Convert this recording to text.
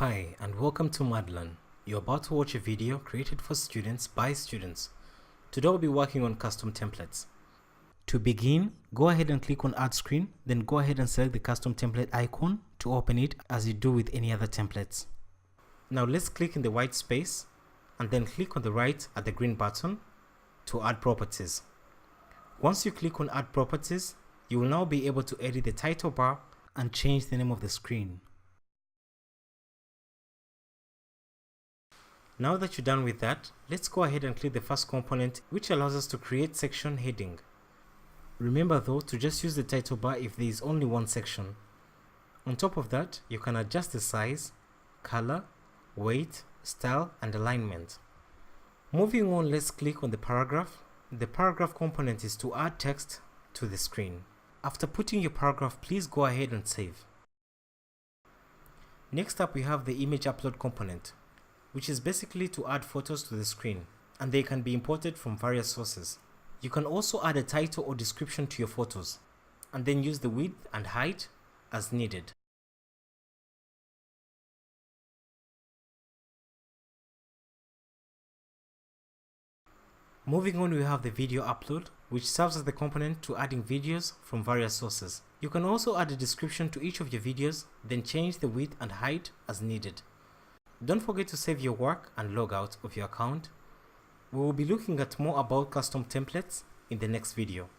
Hi and welcome to Madlearn. You're about to watch a video created for students by students. Today we'll be working on custom templates. To begin, go ahead and click on Add Screen, then go ahead and select the custom template icon to open it as you do with any other templates. Now let's click in the white space and then click on the right at the green button to add properties. Once you click on Add Properties, you will now be able to edit the title bar and change the name of the screen. Now that you're done with that, let's go ahead and click the first component, which allows us to create section heading. Remember though to just use the title bar if there is only one section. On top of that, you can adjust the size, color, weight, style and alignment. Moving on, let's click on the paragraph. The paragraph component is to add text to the screen. After putting your paragraph, please go ahead and save. Next up we have the image upload component, which is basically to add photos to the screen, and they can be imported from various sources. You can also add a title or description to your photos, and then use the width and height as needed. Moving on, we have the video upload, which serves as the component to adding videos from various sources. You can also add a description to each of your videos, then change the width and height as needed. Don't forget to save your work and log out of your account. We will be looking at more about custom templates in the next video.